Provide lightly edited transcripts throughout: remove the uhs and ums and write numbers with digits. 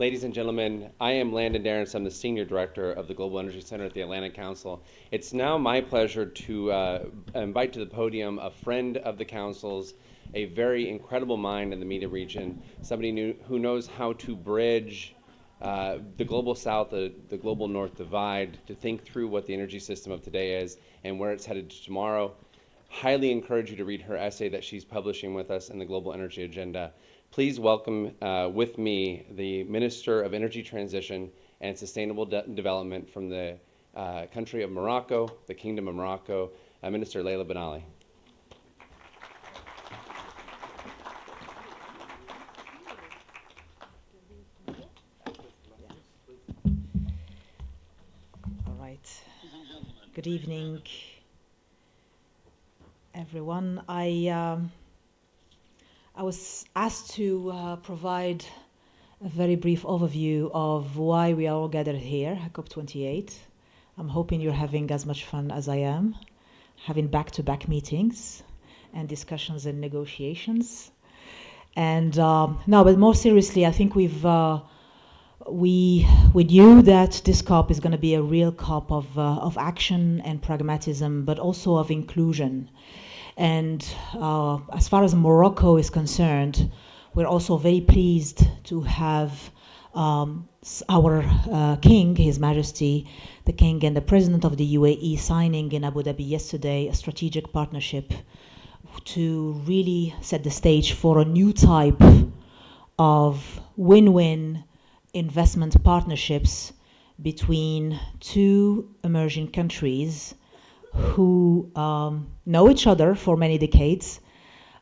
Ladies and gentlemen, I am Landon Derentz. I'm the Senior Director of the Global Energy Center at the Atlantic Council. It's now my pleasure to invite to the podium a friend of the Council's, a very incredible mind in the MENA region, somebody who knows how to bridge the global south, the global north divide, to think through what the energy system of today is and where it's headed to tomorrow. Highly encourage you to read her essay that she's publishing with us in the Global Energy Agenda. Please welcome with me the Minister of Energy Transition and Sustainable Development from the country of Morocco, the Kingdom of Morocco, Minister Leila Benali. All right. Good evening, everyone. I was asked to provide a very brief overview of why we are all gathered here at COP28. I'm hoping you're having as much fun as I am, having back-to-back meetings and discussions and negotiations. And no, but more seriously, I think we knew that this COP is going to be a real COP of action and pragmatism, but also of inclusion. And as far as Morocco is concerned, we're also very pleased to have our King, His Majesty, the King and the President of the UAE signing in Abu Dhabi yesterday a strategic partnership to really set the stage for a new type of win-win investment partnerships between two emerging countries who know each other for many decades,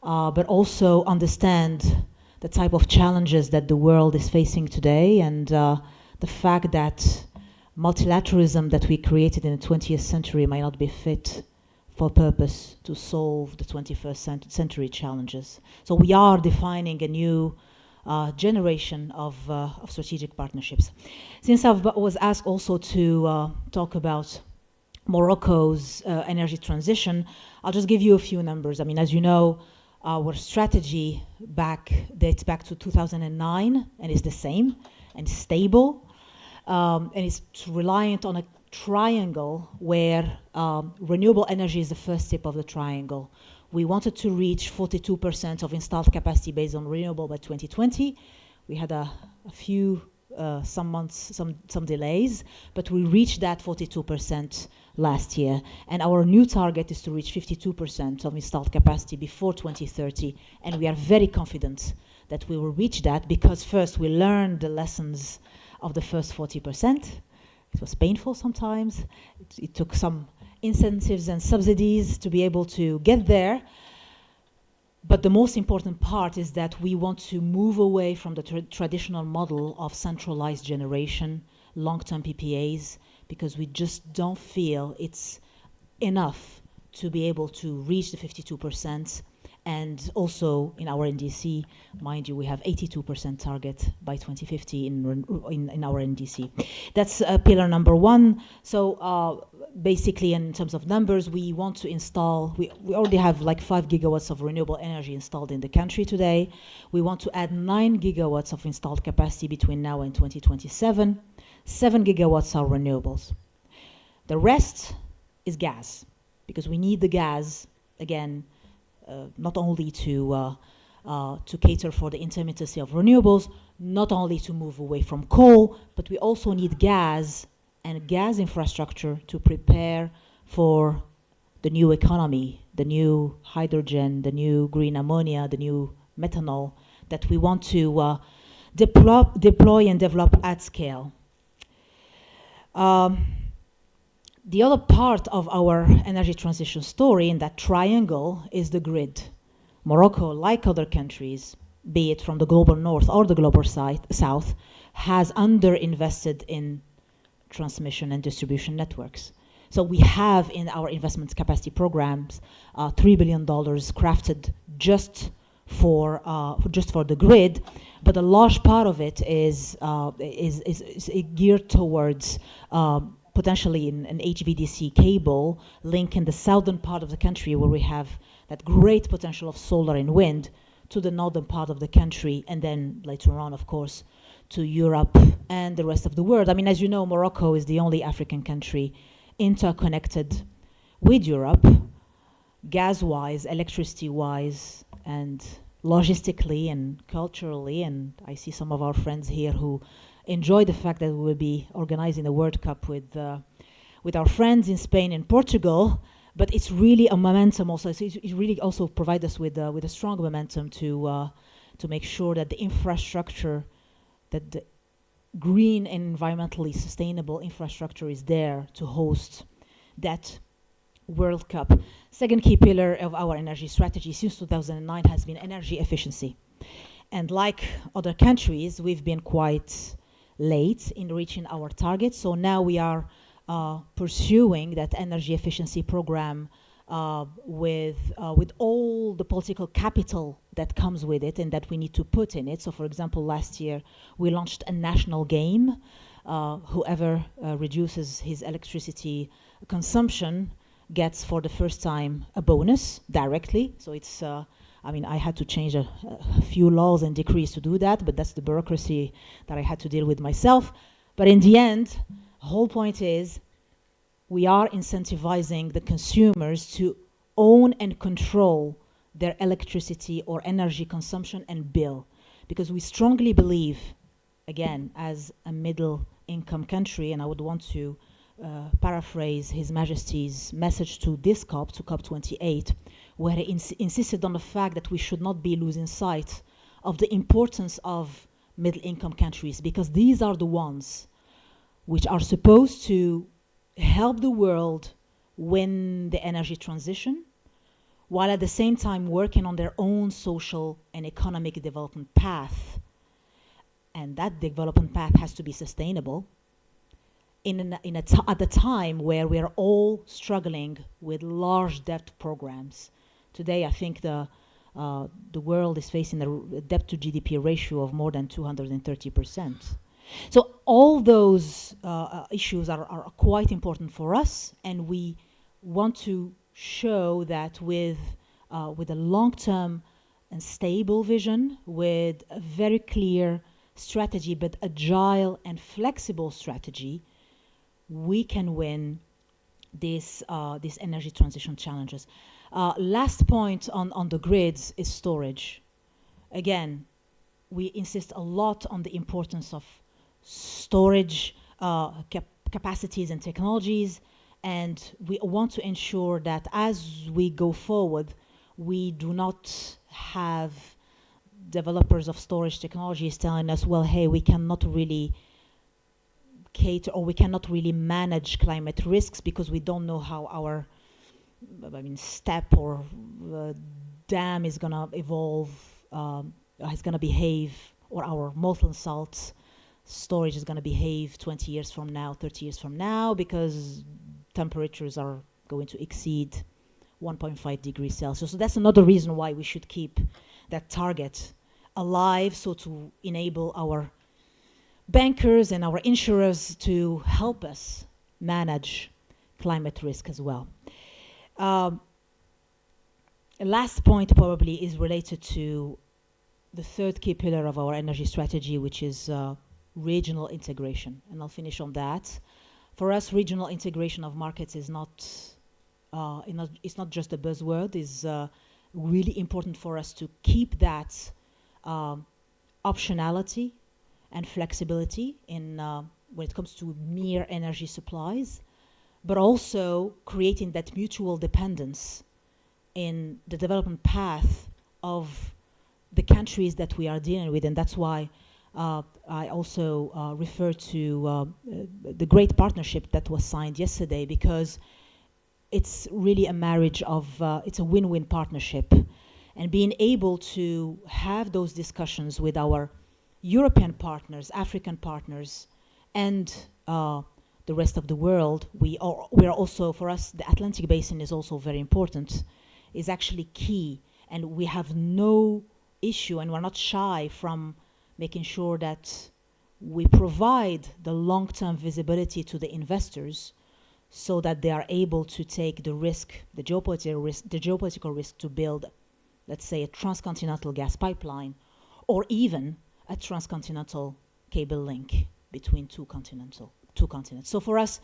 but also understand the type of challenges that the world is facing today, and the fact that multilateralism that we created in the 20th century might not be fit for purpose to solve the 21st century challenges. So we are defining a new generation of strategic partnerships. Since I was asked also to talk about Morocco's energy transition, I'll just give you a few numbers. I mean, as you know, our strategy dates back to 2009 and is the same and stable, and it's reliant on a triangle where renewable energy is the first tip of the triangle. We wanted to reach 42% of installed capacity based on renewable by 2020. We had a few some months, some delays, but we reached that 42% last year. And our new target is to reach 52% of installed capacity before 2030. And we are very confident that we will reach that because first we learned the lessons of the first 40%. It was painful sometimes. It took some incentives and subsidies to be able to get there. But the most important part is that we want to move away from the traditional model of centralized generation, long-term PPAs, because we just don't feel it's enough to be able to reach the 52%. And also in our NDC, mind you, we have 82% target by 2050 in our NDC. That's pillar number one. So basically, in terms of numbers, we want to install, we already have like 5 gigawatts of renewable energy installed in the country today. We want to add 9 gigawatts of installed capacity between now and 2027. 7 gigawatts are renewables. The rest is gas, because we need the gas, again, not only to cater for the intermittency of renewables, not only to move away from coal, but we also need gas and gas infrastructure to prepare for the new economy, the new hydrogen, the new green ammonia, the new methanol that we want to deploy and develop at scale. The other part of our energy transition story in that triangle is the grid. Morocco, like other countries, be it from the global north or the global south, has underinvested in transmission and distribution networks. So we have in our investment capacity programs $3 billion crafted just for the grid, but a large part of it is geared towards potentially an HVDC cable link in the southern part of the country where we have that great potential of solar and wind to the northern part of the country, and then later on, of course, to Europe and the rest of the world. I mean, as you know, Morocco is the only African country interconnected with Europe, gas-wise, electricity-wise, and logistically and culturally. And I see some of our friends here who enjoy the fact that we will be organizing the World Cup with our friends in Spain and Portugal. But it's really a momentum also. So it really also provides us with a strong momentum to make sure that the infrastructure, that the green and environmentally sustainable infrastructure is there to host that World Cup. Second key pillar of our energy strategy since 2009 has been energy efficiency. And like other countries, we've been quite late in reaching our targets. So now we are pursuing that energy efficiency program with all the political capital that comes with it and that we need to put in it. So for example, last year we launched a national game. Whoever reduces his electricity consumption gets for the first time a bonus directly. So it's, I mean, I had to change a few laws and decrees to do that, but that's the bureaucracy that I had to deal with myself. But in the end, the whole point is we are incentivizing the consumers to own and control their electricity or energy consumption and bill, because we strongly believe, again, as a middle income country, and I would want to paraphrase His Majesty's message to this COP, to COP28, where he insisted on the fact that we should not be losing sight of the importance of middle income countries, because these are the ones which are supposed to help the world win the energy transition, while at the same time working on their own social and economic development path. And that development path has to be sustainable at a time where we are all struggling with large debt programs. Today, I think the world is facing a debt to GDP ratio of more than 230%. So all those issues are quite important for us, and we want to show that with a long-term and stable vision, with a very clear strategy, but agile and flexible strategy, we can win these energy transition challenges. Last point on the grids is storage. Again, we insist a lot on the importance of storage capacities and technologies, and we want to ensure that as we go forward, we do not have developers of storage technologies telling us, well, hey, we cannot really cater, or we cannot really manage climate risks because we don't know how our step or dam is going to evolve, is going to behave, or our molten salt storage is going to behave 20 years from now, 30 years from now, because temperatures are going to exceed 1.5 degrees Celsius. So that's another reason why we should keep that target alive, so to enable our bankers and our insurers to help us manage climate risk as well. Last point probably is related to the third key pillar of our energy strategy, which is regional integration. And I'll finish on that. For us, regional integration of markets is it's not just a buzzword. It's really important for us to keep that optionality and flexibility in when it comes to mere energy supplies, but also creating that mutual dependence in the development path of the countries that we are dealing with. And that's why I also refer to the great partnership that was signed yesterday, because it's really a marriage of, it's a win-win partnership. And being able to have those discussions with our European partners, African partners, and the rest of the world, we are also, for us, the Atlantic Basin is also very important, is actually key. And we have no issue, and we're not shy from making sure that we provide the long-term visibility to the investors so that they are able to take the risk, the geopolitical risk to build, let's say, a transcontinental gas pipeline, or even a transcontinental cable link between two continents. So for us,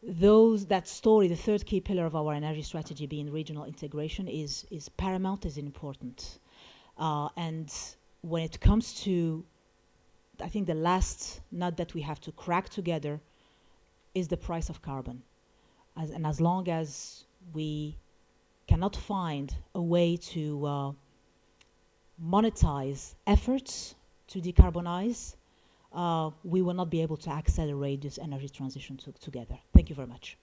that story, the third key pillar of our energy strategy being regional integration is paramount, is important. And when it comes to, I think the last nut that we have to crack together is the price of carbon. And as long as we cannot find a way to monetize efforts to decarbonize, we will not be able to accelerate this energy transition together. Thank you very much.